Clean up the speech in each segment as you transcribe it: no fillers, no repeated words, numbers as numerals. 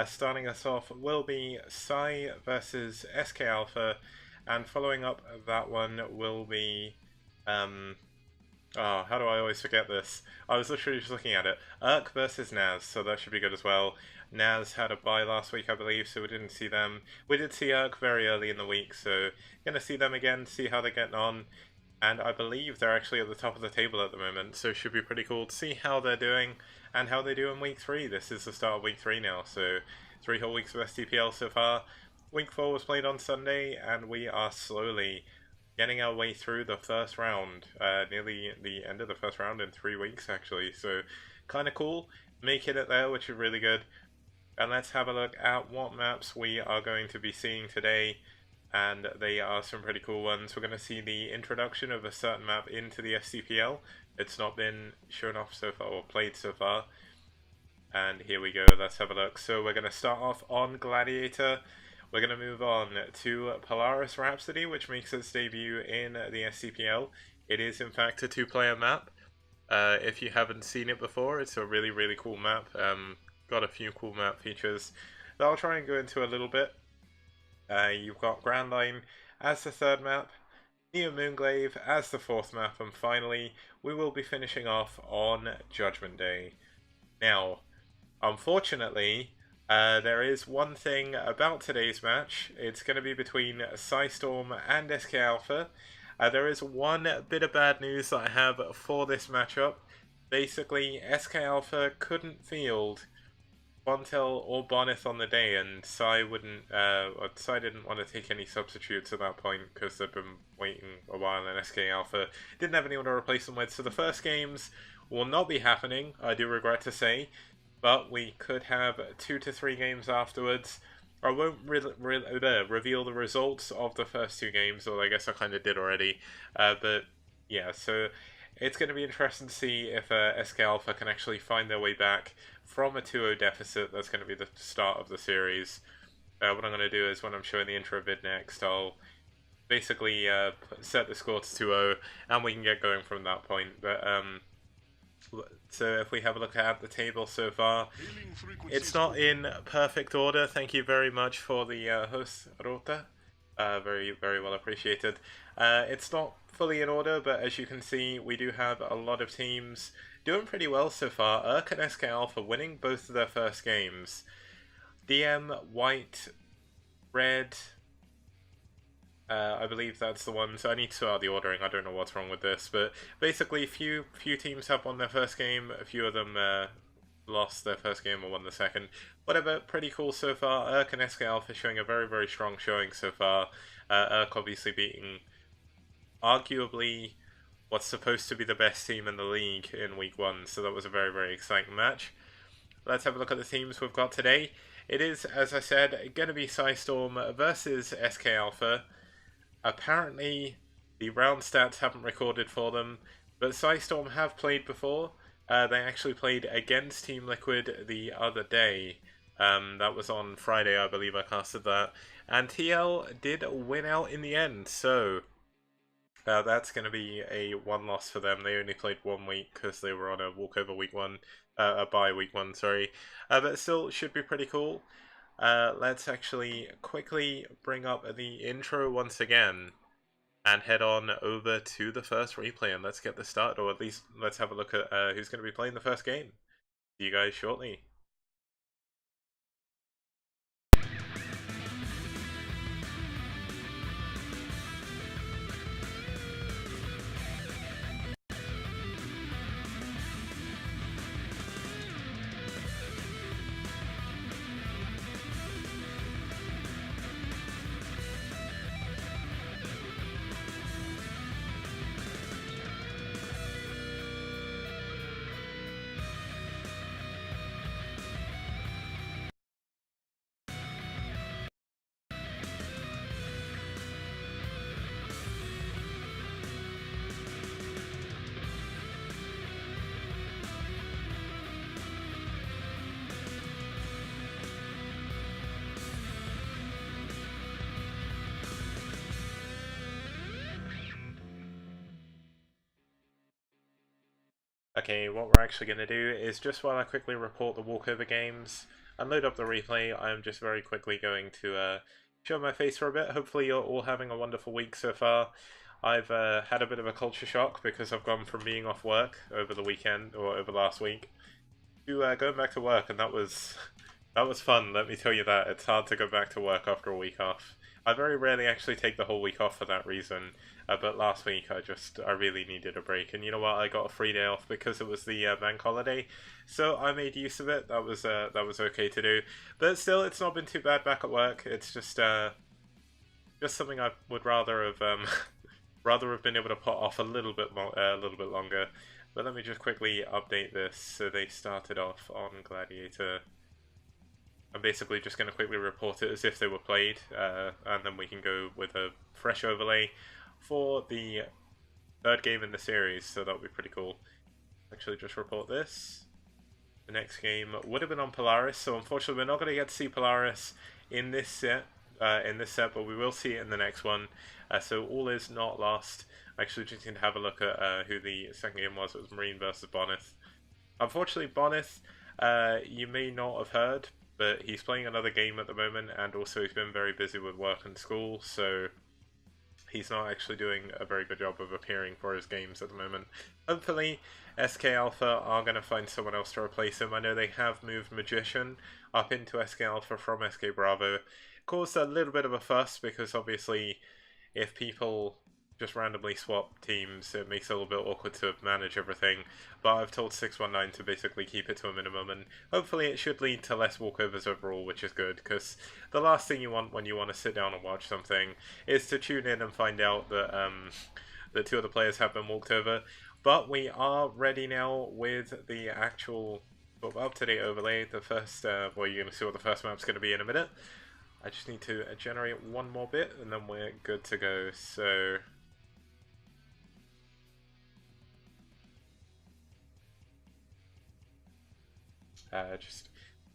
Starting us off will be pSi versus SK Alpha, and following up that one will be oh, how do I always forget this? I was literally just looking at it. Urk versus Naz, so that should be good as well. Naz had a bye last week, I believe, so we didn't see them. We did see Urk very early in the week, so gonna see them again, see how they're getting on. And I believe they're actually at the top of the table at the moment, so it should be pretty cool to see how they're doing and how they do in week 3. This is the start of week 3 now, so 3 whole weeks of STPL so far. Week 4 was played on Sunday, and we are slowly getting our way through the first round, nearly the end of the first round in 3 weeks actually, so kind of cool, making it there, which is really good. And let's have a look at what maps we are going to be seeing today, and they are some pretty cool ones. We're going to see the introduction of a certain map into the STPL. It's not been shown off so far, or played so far, and here we go, let's have a look. So we're going to start off on Gladiator. We're going to move on to Polaris Rhapsody, which makes its debut in the STPL. It is, in fact, a 2-player map. If you haven't seen it before, it's a really, really cool map. Got a few cool map features that I'll try and go into a little bit. You've got Grand Line as the 3rd map, Neo Moonglaive as the 4th map, and finally, we will be finishing off on Judgment Day. Now, unfortunately, there is one thing about today's match. It's going to be between Storm and SK Alpha. There is one bit of bad news that I have for this matchup. Basically, SK Alpha couldn't field Bontel or Bonith on the day, and Psi didn't want to take any substitutes at that point because they've been waiting a while, and SK Alpha didn't have anyone to replace them with. So the first games will not be happening, I do regret to say. But we could have 2 to 3 games afterwards. I won't reveal the results of the first 2 games, or I guess I kind of did already. But yeah, so it's going to be interesting to see if SK Alpha can actually find their way back from a 2-0 deficit. That's going to be the start of the series. What I'm going to do is, when I'm showing the intro vid next, I'll basically set the score to 2-0, and we can get going from that point. But so if we have a look at the table so far, it's not in perfect order. Thank you very much for the host, Rota. Very, very well appreciated. It's not fully in order, but as you can see, we do have a lot of teams doing pretty well so far. Urk and SK Alpha winning both of their first games. DM, White, Red, I believe that's the one, so I need to start the ordering. I don't know what's wrong with this, but basically few teams have won their first game, a few of them lost their first game or won the second. Whatever, pretty cool so far. Urk and SK Alpha showing a very, very strong showing so far. Urk obviously beating arguably what's supposed to be the best team in the league in week 1, so that was a very, very exciting match. Let's have a look at the teams we've got today. It is, as I said, going to be Storm versus SK Alpha. Apparently, the round stats haven't recorded for them, but Storm have played before. They actually played against Team Liquid the other day. That was on Friday, I believe I casted that. And TL did win out in the end, so that's going to be a 1 loss for them. They only played 1 week because they were on a walkover week 1, a bye week 1, sorry. But still, should be pretty cool. Let's actually quickly bring up the intro once again and head on over to the first replay, and let's get this started, or at least let's have a look at who's going to be playing the first game. See you guys shortly. Okay, what we're actually going to do is, just while I quickly report the walkover games, and load up the replay, I'm just very quickly going to show my face for a bit. Hopefully you're all having a wonderful week so far. I've had a bit of a culture shock because I've gone from being off work over the weekend, or over last week, to going back to work, and that was fun, let me tell you that. It's hard to go back to work after a week off. I very rarely actually take the whole week off for that reason, but last week I really needed a break, and you know what, I got a free day off because it was the bank holiday, so I made use of it. That was okay to do, but still, it's not been too bad back at work. It's just something I would rather have rather have been able to put off a little bit more, a little bit longer. But let me just quickly update this. So they started off on Gladiator. I'm basically just going to quickly report it as if they were played, and then we can go with a fresh overlay for the third game in the series, so that would be pretty cool. Actually, just report this. The next game would have been on Polaris, so unfortunately we're not going to get to see Polaris in this set, but we will see it in the next one. So all is not lost. Actually, just need to have a look at who the second game was. It was Marine versus Bonith. Unfortunately, Bonith, you may not have heard, but he's playing another game at the moment, and also he's been very busy with work and school, so he's not actually doing a very good job of appearing for his games at the moment. Hopefully, SK Alpha are going to find someone else to replace him. I know they have moved Magician up into SK Alpha from SK Bravo. Caused a little bit of a fuss, because obviously if people just randomly swap teams, it makes it a little bit awkward to manage everything, but I've told 619 to basically keep it to a minimum, and hopefully it should lead to less walkovers overall, which is good, because the last thing you want when you want to sit down and watch something is to tune in and find out that that two of the players have been walked over. But we are ready now with the actual sort of up-to-date overlay. The first, well, you're going to see what the first map's going to be in a minute. I just need to generate one more bit, and then we're good to go. So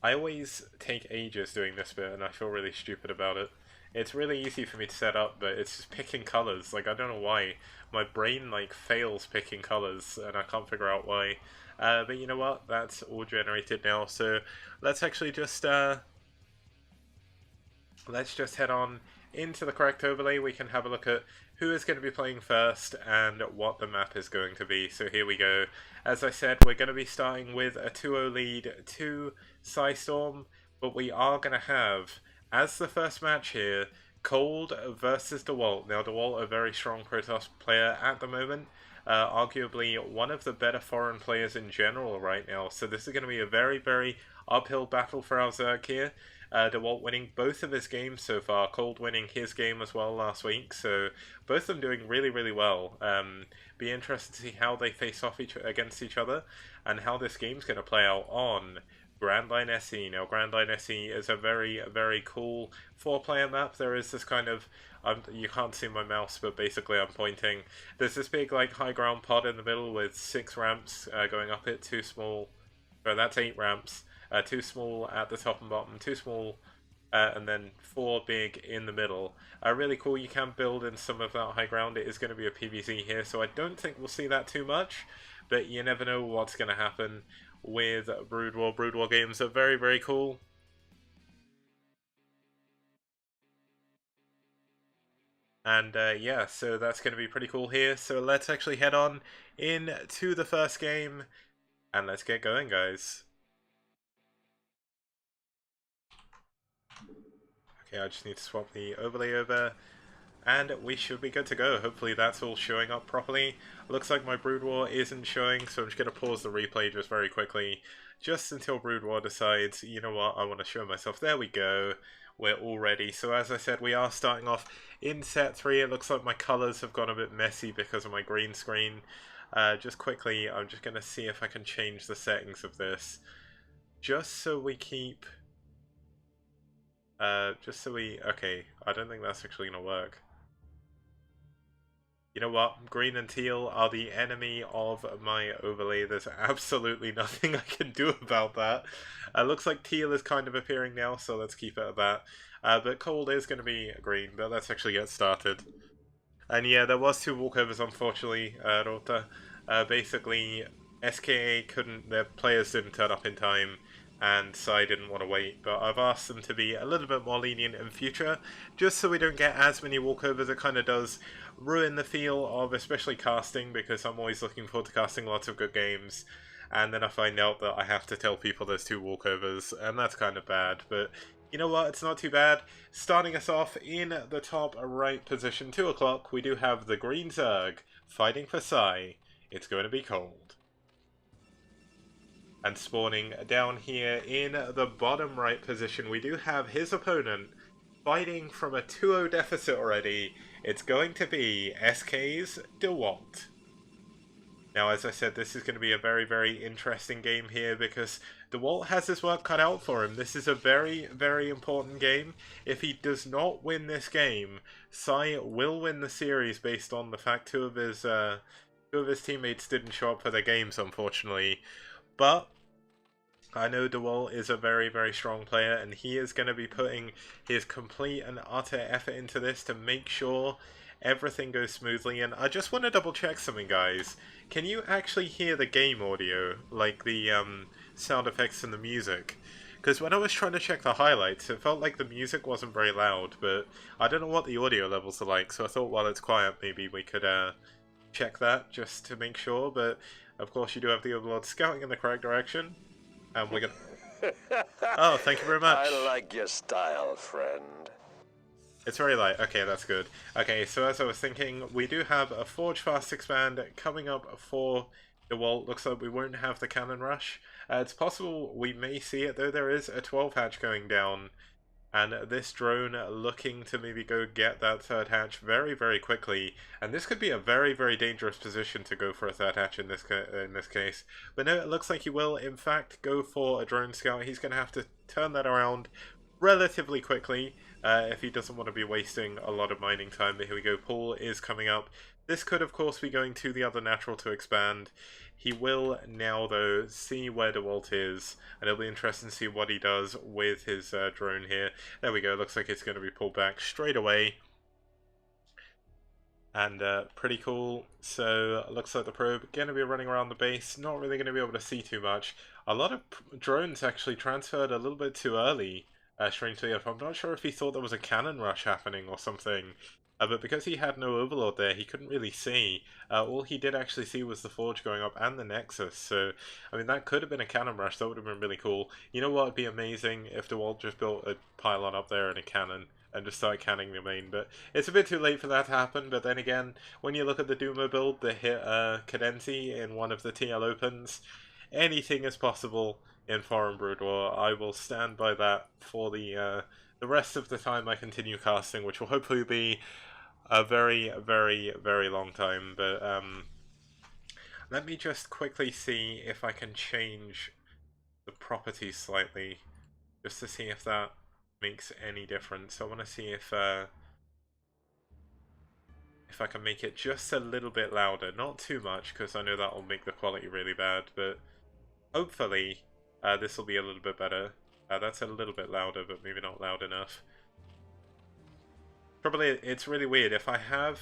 I always take ages doing this bit, and I feel really stupid about it. It's really easy for me to set up, but it's just picking colors. Like, I don't know why. My brain, like, fails picking colors, and I can't figure out why. But you know what? That's all generated now, so let's actually just, let's just head on into the correct overlay. We can have a look at who is going to be playing first and what the map is going to be. So here we go. As I said, we're going to be starting with a 2-0 lead to pSi Storm, but we are going to have, as the first match here, Cold versus Dewalt. Now, Dewalt, a very strong Protoss player at the moment, arguably one of the better foreign players in general right now, so this is going to be a very, very uphill battle for our Zerg here. Dewalt winning both of his games so far, Cold winning his game as well last week, so both of them doing really, really well. Be interested to see how they face off against each other, and how this game's going to play out on Grand Line SE. Now, Grand Line SE is a very, very cool 4-player map. There is this kind of, you can't see my mouse, but basically I'm pointing. There's this big, like, high ground pod in the middle with 6 ramps going up it, 2 small, so that's 8 ramps. 2 small at the top and bottom, 2 small, and then 4 big in the middle. Really cool. You can build in some of that high ground. It is going to be a PvZ here, so I don't think we'll see that too much, but you never know what's going to happen with Brood War. Brood War games are very, very cool. And yeah, so that's going to be pretty cool here. So let's actually head on into the first game, and let's get going, guys. Okay, I just need to swap the overlay over, and we should be good to go. Hopefully that's all showing up properly. Looks like my Brood War isn't showing, so I'm just going to pause the replay just very quickly, just until Brood War decides, you know what, I want to show myself. There we go. We're all ready. So as I said, we are starting off in set 3. It looks like my colours have gone a bit messy because of my green screen. Just quickly, I'm just going to see if I can change the settings of this, just so we keep... okay, I don't think that's actually going to work. You know what? Green and teal are the enemy of my overlay. There's absolutely nothing I can do about that. Looks like teal is kind of appearing now, so let's keep it at that. But cold is going to be green, but let's actually get started. And yeah, there was 2 walkovers, unfortunately, Rota. Basically, SKA couldn't, their players didn't turn up in time, and pSi didn't want to wait, but I've asked them to be a little bit more lenient in future, just so we don't get as many walkovers. It kind of does ruin the feel of especially casting, because I'm always looking forward to casting lots of good games, and then I find out that I have to tell people there's 2 walkovers, and that's kind of bad, but you know what, it's not too bad. Starting us off in the top right position, 2 o'clock, we do have the Green Zerg fighting for pSi. It's going to be cold. And spawning down here in the bottom right position, we do have his opponent fighting from a 2-0 deficit already. It's going to be SK's Dewalt. Now, as I said, this is going to be a very, very interesting game here because Dewalt has his work cut out for him. This is a very, very important game. If he does not win this game, pSi will win the series based on the fact two of his teammates didn't show up for their games, unfortunately. But I know Dewalt is a very, very strong player, and he is going to be putting his complete and utter effort into this to make sure everything goes smoothly. And I just want to double check something, guys. Can you actually hear the game audio, like the sound effects and the music? Because when I was trying to check the highlights, it felt like the music wasn't very loud, but I don't know what the audio levels are like, so I thought while it's quiet, maybe we could check that just to make sure. But of course, you do have the Overlord scouting in the correct direction. And we're gonna... Oh, thank you very much. I like your style, friend. It's very light. Okay, that's good. Okay, so as I was thinking, we do have a Forge Fast Expand coming up for Dewalt. Looks like we won't have the Cannon Rush. It's possible we may see it, though. There is a 12 hatch going down. And this drone looking to maybe go get that 3rd hatch very, very quickly. And this could be a very, very dangerous position to go for a 3rd hatch in this case. But no, it looks like he will, in fact, go for a drone scout. He's going to have to turn that around relatively quickly if he doesn't want to be wasting a lot of mining time. But here we go, Paul is coming up. This could, of course, be going to the other natural to expand. He will now, though, see where Dewalt is, and it'll be interesting to see what he does with his drone here. There we go, looks like it's going to be pulled back straight away. And pretty cool. So, looks like the probe going to be running around the base, not really going to be able to see too much. A lot of drones actually transferred a little bit too early, strangely enough. I'm not sure if he thought there was a cannon rush happening or something. But because he had no Overlord there, he couldn't really see. All he did actually see was the Forge going up and the Nexus. So, I mean, that could have been a cannon rush. That would have been really cool. You know what would be amazing? If Dewalt just built a pylon up there and a cannon and just started canning the main. But it's a bit too late for that to happen. But then again, when you look at the Duma build, the hit Cadenzi in one of the TL Opens, anything is possible in Foreign Brood War. I will stand by that for the rest of the time I continue casting, which will hopefully be a very, very, very long time. But let me just quickly see if I can change the properties slightly, just to see if that makes any difference. I want to see if I can make it just a little bit louder, not too much, because I know that will make the quality really bad, but hopefully this will be a little bit better. That's a little bit louder, but maybe not loud enough. Probably, it's really weird. If I have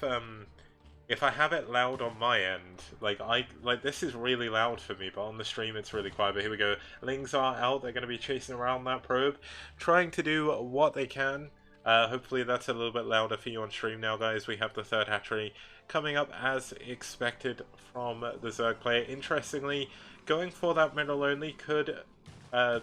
it loud on my end, like this is really loud for me, but on the stream it's really quiet. But here we go. Lings are out. They're going to be chasing around that probe, trying to do what they can. Hopefully that's a little bit louder for you on stream now, guys. We have the 3rd hatchery coming up as expected from the Zerg player. Interestingly, going for that middle only could head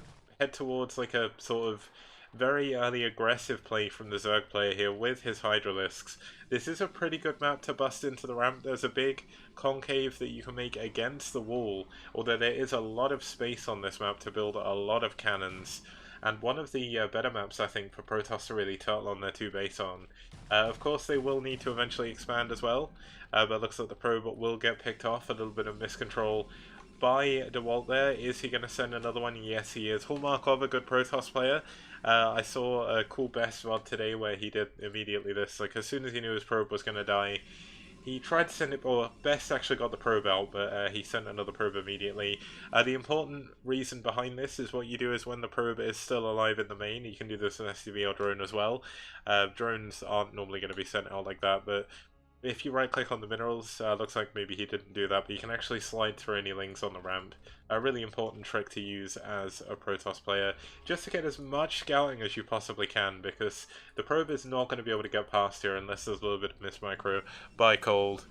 towards like a sort of very early aggressive play from the Zerg player here with his Hydralisks. This is a pretty good map to bust into the ramp. There's a big concave that you can make against the wall, although there is a lot of space on this map to build a lot of cannons. And one of the better maps, I think, for Protoss to really turtle on their 2 base on. Of course, they will need to eventually expand as well, but it looks like the probe will get picked off. A little bit of miscontrol by Dewalt there. Is he going to send another one? Yes, he is. Hallmark of a good Protoss player. I saw a cool best VOD today where he did immediately this. Like, as soon as he knew his probe was going to die, he tried to send it, or Best actually got the probe out, but he sent another probe immediately. The important reason behind this is what you do is when the probe is still alive in the main, you can do this in STPL drone as well. Drones aren't normally going to be sent out like that, but if you right click on the minerals, looks like maybe he didn't do that, but you can actually slide through any links on the ramp. A really important trick to use as a Protoss player, just to get as much scouting as you possibly can, because the probe is not going to be able to get past here unless there's a little bit of miss micro by cold.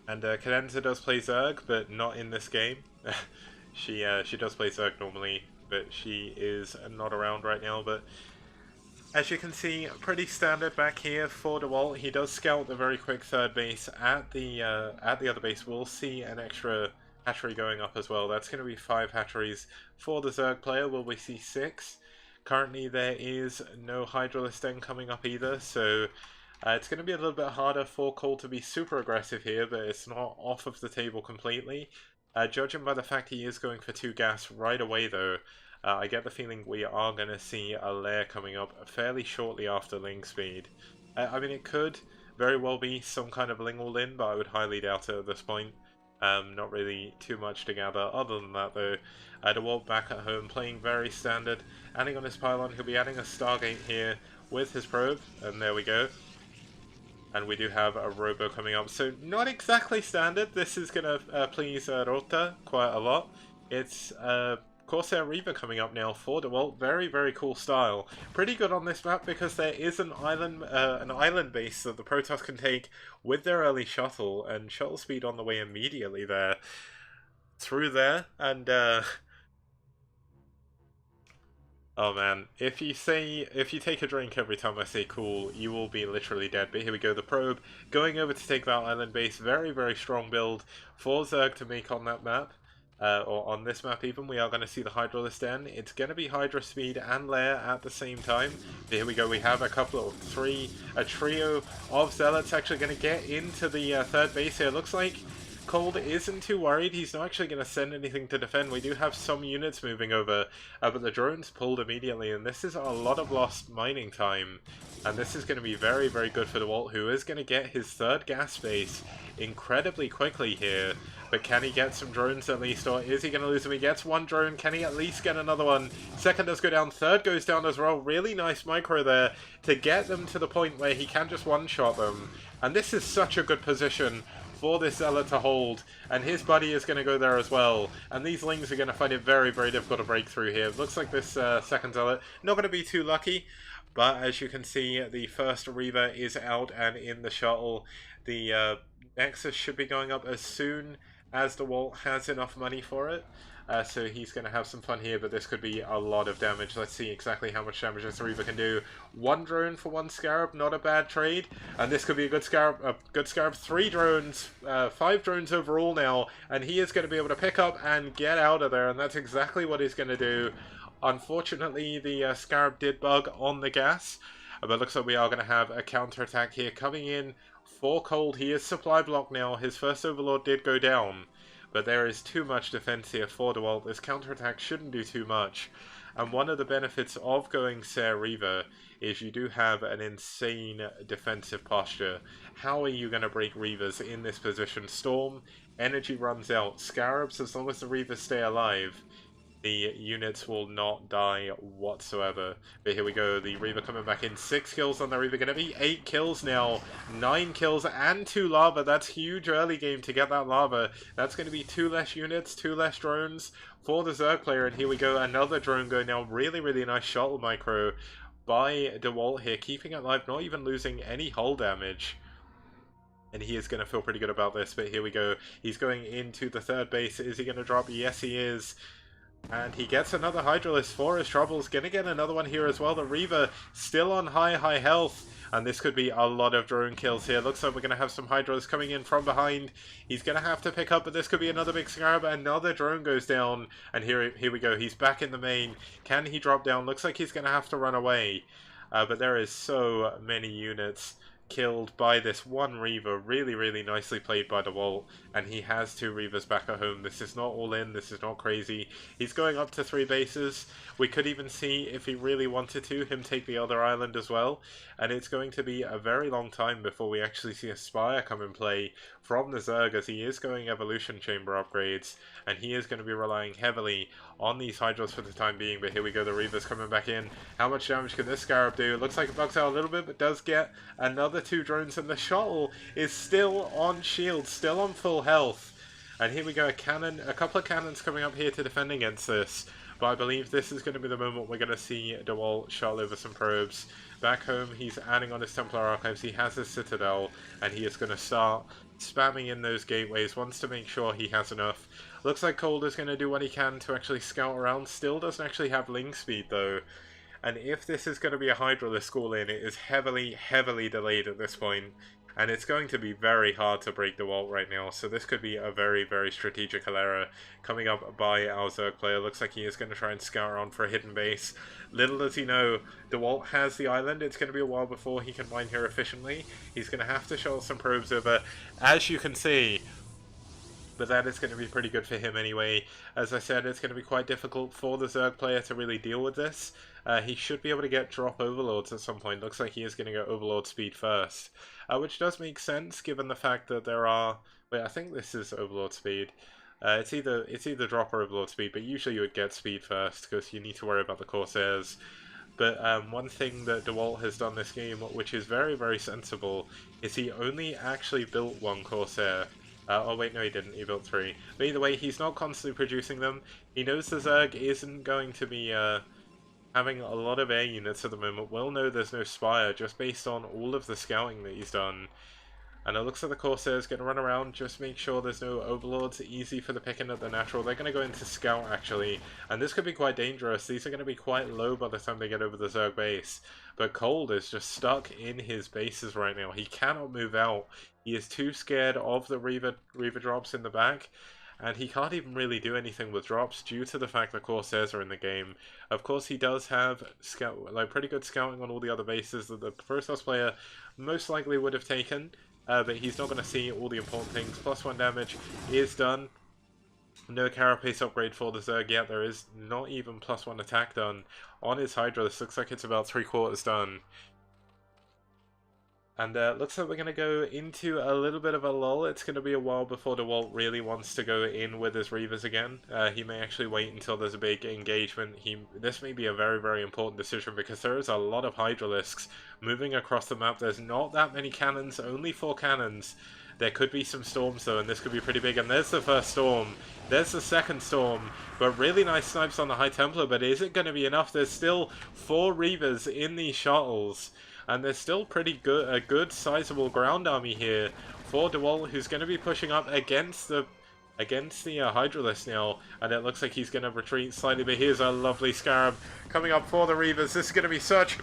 And Cadenza does play Zerg, but not in this game. She does play Zerg normally, but she is not around right now. But as you can see, pretty standard back here for Dewalt. He does scout the very quick third base at the other base. We'll see an extra hatchery going up as well. That's going to be 5 hatcheries for the Zerg player. Will we see 6? Currently, there is no Hydralisk Den coming up either, so it's going to be a little bit harder for Cole to be super aggressive here, but it's not off of the table completely. Judging by the fact he is going for 2 gas right away, though, I get the feeling we are going to see a lair coming up fairly shortly after Ling Speed. I mean, it could very well be some kind of Ling all-in, but I would highly doubt it at this point. Not really too much to gather. Other than that, though, Dewalt back at home, playing very standard. Adding on his pylon, he'll be adding a Stargate here with his probe, and there we go. And we do have a Robo coming up, so not exactly standard. This is going to please Rota quite a lot. It's Corsair Reaver coming up now for Dewalt. Very, very cool style. Pretty good on this map because there is an island base that the Protoss can take with their early shuttle, and shuttle speed on the way immediately there. Through there, and oh man, if you take a drink every time I say cool, you will be literally dead. But here we go, the probe going over to take that island base. Very, very strong build for Zerg to make on that map. Or on this map even, we are going to see the Hydralisk Den. It's going to be Hydra Speed and Lair at the same time. But here we go, we have a trio of Zealots actually going to get into the third base here. Looks like Cold isn't too worried. He's not actually going to send anything to defend. We do have some units moving over, but the drones pulled immediately, and this is a lot of lost mining time. And this is going to be very, very good for Dewalt, who is going to get his 3rd gas base incredibly quickly here. But can he get some drones at least, or is he going to lose them? He gets 1 drone. Can he at least get another one? 2nd does go down. 3rd goes down as well. Really nice micro there to get them to the point where he can just one-shot them. And this is such a good position for this Zealot to hold, and his buddy is going to go there as well, and these Lings are going to find it very, very difficult to break through here. Looks like this 2nd Zealot not going to be too lucky, but as you can see, the first Reaver is out and in the shuttle. The Nexus should be going up as soon as Dewalt has enough money for it. So he's going to have some fun here, but this could be a lot of damage. Let's see exactly how much damage this Reaver can do. 1 drone for 1 Scarab, not a bad trade. And this could be a good Scarab. 3 drones, 5 drones overall now. And he is going to be able to pick up and get out of there. And that's exactly what he's going to do. Unfortunately, the Scarab did bug on the gas. But looks like we are going to have a counterattack here coming in for Cold. He is supply blocked now. His first Overlord did go down. But there is too much defense here for Dewalt. This counterattack shouldn't do too much. And one of the benefits of going Ser Reaver is you do have an insane defensive posture. How are you going to break Reavers in this position? Storm, energy runs out. Scarabs, as long as the Reavers stay alive, the units will not die whatsoever. But here we go, the Reaver coming back in. 6 kills on the Reaver, going to be 8 kills now. 9 kills and 2 lava. That's huge early game to get that lava. That's going to be 2 less units, 2 less drones for the Zerg player. And here we go, another drone going now. Really, really nice shuttle micro by Dewalt here, keeping it alive, not even losing any hull damage. And he is going to feel pretty good about this. But here we go, he's going into the 3rd base. Is he going to drop? Yes, he is. And he gets another Hydralisk for his troubles. Gonna get another one here as well. The Reaver still on high health. And this could be a lot of drone kills here. Looks like we're going to have some Hydralisks coming in from behind. He's going to have to pick up, but this could be another big Scarab. Another drone goes down. And here we go. He's back in the main. Can he drop down? Looks like he's going to have to run away. But there is so many units killed by this one Reaver. Really, really nicely played by Dewalt, and he has 2 Reavers back at home. This is not all in, this is not crazy. He's going up to 3 bases. We could even see, if he really wanted to, him take the other island as well, and it's going to be a very long time before we actually see a Spire come in play from the Zerg, as he is going Evolution Chamber upgrades, and he is going to be relying heavily on these Hydras for the time being. But here we go, the Reaver's coming back in. How much damage can this Scarab do? It looks like it bugs out a little bit, but does get another 2 drones, and the shuttle is still on shield, still on full health. And here we go, a couple of cannons coming up here to defend against this. But I believe this is going to be the moment we're going to see Dewalt shuttle over some probes. Back home, he's adding on his Templar Archives, he has his Citadel, and he is going to start spamming in those gateways, wants to make sure he has enough. Looks like Cold is going to do what he can to actually scout around, still doesn't actually have link speed though. And if this is going to be a Hydralisk school in, it is heavily, heavily delayed at this point. And it's going to be very hard to break Dewalt right now, so this could be a very, very strategical error coming up by our Zerg player. Looks like he is going to try and scout around for a hidden base. Little does he know, Dewalt has the island. It's going to be a while before he can mine here efficiently. He's going to have to shuttle some probes over, as you can see. But that is going to be pretty good for him anyway. As I said, it's going to be quite difficult for the Zerg player to really deal with this. He should be able to get drop overlords at some point. Looks like he is going to go overlord speed first. Which does make sense given the fact that there are... Wait, I think this is overlord speed. It's either drop or overlord speed, but usually you would get speed first because you need to worry about the Corsairs. But one thing that Dewalt has done this game, which is very, very sensible, is he only actually built 1 Corsair. Oh wait, no he didn't, he built 3. But either way, he's not constantly producing them. He knows the Zerg isn't going to be having a lot of air units at the moment. We'll know there's no Spire just based on all of the scouting that he's done. And it looks like the Corsair's going to run around, just make sure there's no Overlords, easy for the picking at the natural. They're going to go into Scout actually, and this could be quite dangerous. These are going to be quite low by the time they get over the Zerg base. But Cold is just stuck in his bases right now. He cannot move out. He is too scared of the Reaver drops in the back. And he can't even really do anything with drops due to the fact that Corsairs are in the game. Of course, he does have pretty good scouting on all the other bases that the Protoss player most likely would have taken. But he's not going to see all the important things. +1 damage is done. No carapace upgrade for the Zerg yet. There is not even +1 attack done on his Hydra. This looks like it's about 3/4 done. And looks like we're going to go into a little bit of a lull. It's going to be a while before Dewalt really wants to go in with his Reavers again. He may actually wait until there's a big engagement. This may be a very, very important decision because there is a lot of Hydralisks moving across the map. There's not that many cannons, only 4 cannons. There could be some storms though, and this could be pretty big. And there's the first storm. There's the second storm. But really nice snipes on the High Templar. But is it going to be enough? There's still 4 Reavers in these shuttles. And there's still a good sizable ground army here for Dewalt, who's going to be pushing up against the Hydralisk now. And it looks like he's going to retreat slightly, but here's a lovely Scarab coming up for the Reavers. This is going to be such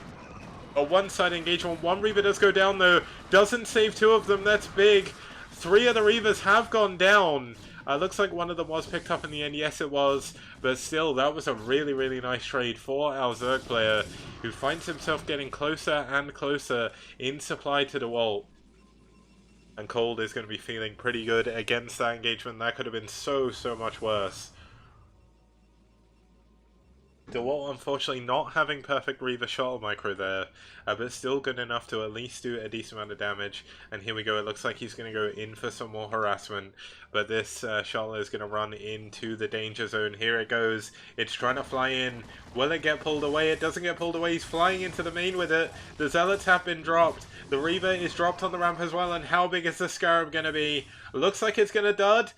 a one-sided engagement. 1 Reaver does go down though, doesn't save 2 of them, that's big. 3 of the Reavers have gone down. Looks like 1 of them was picked up in the end, yes it was, but still, that was a really, really nice trade for our Zerg player, who finds himself getting closer and closer in supply to Dewalt. And Cold is going to be feeling pretty good against that engagement. That could have been so, so much worse. Dewalt unfortunately not having perfect Reaver shuttle micro there, but still good enough to at least do a decent amount of damage. And here we go, it looks like he's going to go in for some more harassment, but this shuttle is going to run into the danger zone. Here it goes, it's trying to fly in. Will it get pulled away? It doesn't get pulled away, he's flying into the main with it. The Zealots have been dropped, the Reaver is dropped on the ramp as well, and how big is the Scarab going to be? Looks like it's going to dud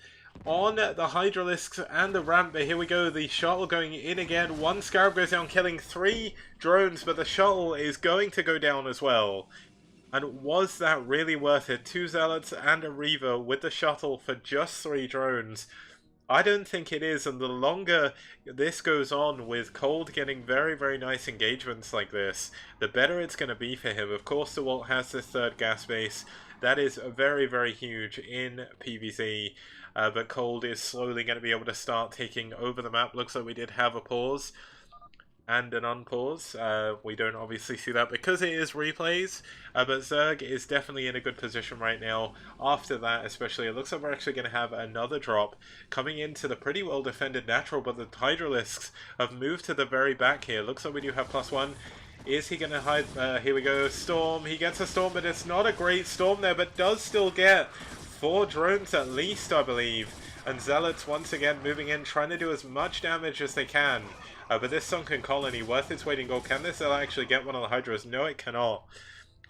on the Hydralisks and the ramp, but here we go, the shuttle going in again. 1 Scarab goes down, killing 3 drones, but the shuttle is going to go down as well. And was that really worth it? 2 Zealots and a Reaver with the shuttle for just 3 drones. I don't think it is, and the longer this goes on with Cold getting very, very nice engagements like this, the better it's going to be for him. Of course, Dewalt has this 3rd gas base. That is very, very huge in PvZ. But Cold is slowly going to be able to start taking over the map. Looks like we did have a pause and an unpause. We don't obviously see that because it is replays. But Zerg is definitely in a good position right now. After that especially, it looks like we're actually going to have another drop coming into the pretty well defended natural. But the Hydralisks have moved to the very back here. Looks like we do have +1. Is he going to hide? Here we go, Storm. He gets a Storm, but it's not a great Storm there, but does still get 4 drones at least, I believe. And Zealots once again moving in, trying to do as much damage as they can. But this Sunken Colony, worth its weight in gold. Can this Zealot actually get one of the Hydras? No, it cannot.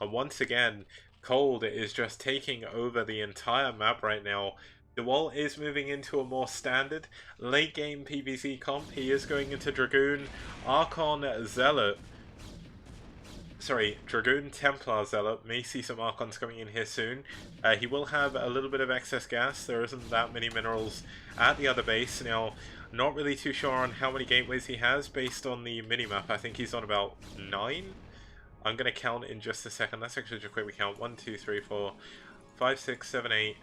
And once again, Cold is just taking over the entire map right now. Dewalt is moving into a more standard late game PvZ comp. He is going into Dragoon, Archon Zealot. Sorry, Dragoon Templar Zealot. May see some Archons coming in here soon. He will have a little bit of excess gas. There isn't that many minerals at the other base. Now, not really too sure on how many gateways he has based on the minimap. I think he's on about 9. I'm going to count in just a second. Let's actually just quickly count. 1, 2, 3, 4, 5, 6, 7, 8.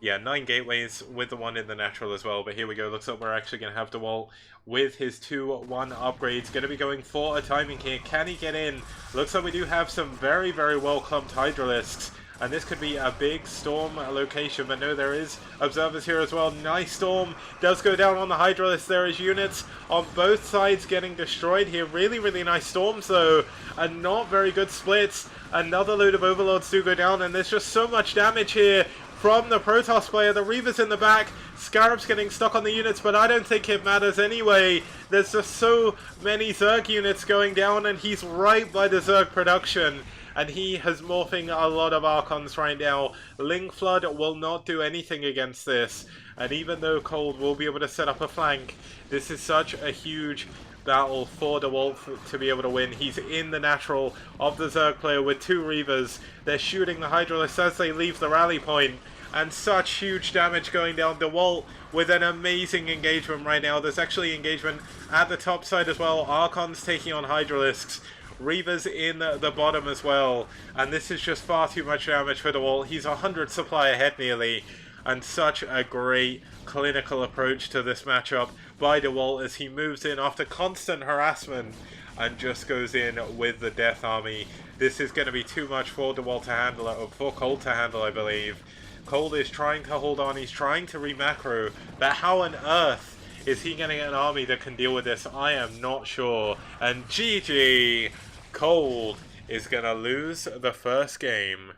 Yeah, 9 gateways with the one in the natural as well. But here we go. Looks like we're actually going to have Dewalt with his 2-1 upgrades. Going to be going for a timing here. Can he get in? Looks like we do have some very, very well clumped Hydralisks. And this could be a big storm location. But no, there is observers here as well. Nice storm does go down on the Hydralisk. There is units on both sides getting destroyed here. Really, really nice storms though. And not very good splits. Another load of Overlords do go down. And there's just so much damage here from the Protoss player. The Reaver's in the back. Scarab's getting stuck on the units, but I don't think it matters anyway. There's just so many Zerg units going down, and he's right by the Zerg production. And he has morphing a lot of Archons right now. Link Flood will not do anything against this. And even though Cold will be able to set up a flank, this is such a huge battle for Dewalt to be able to win. He's in the natural of the Zerg player with 2 Reavers. They're shooting the Hydralisks as they leave the rally point. And such huge damage going down. Dewalt with an amazing engagement right now. There's actually engagement at the top side as well. Archons taking on Hydralisks. Reavers in the bottom as well. And this is just far too much damage for Dewalt. He's 100 supply ahead nearly. And such a great clinical approach to this matchup by Dewalt as he moves in after constant harassment and just goes in with the Death Army. This is going to be too much for Dewalt to handle, or for Cold to handle, I believe. Cold is trying to hold on, he's trying to re-macro, but how on earth is he going to get an army that can deal with this? I am not sure. And GG, Cold is going to lose the first game.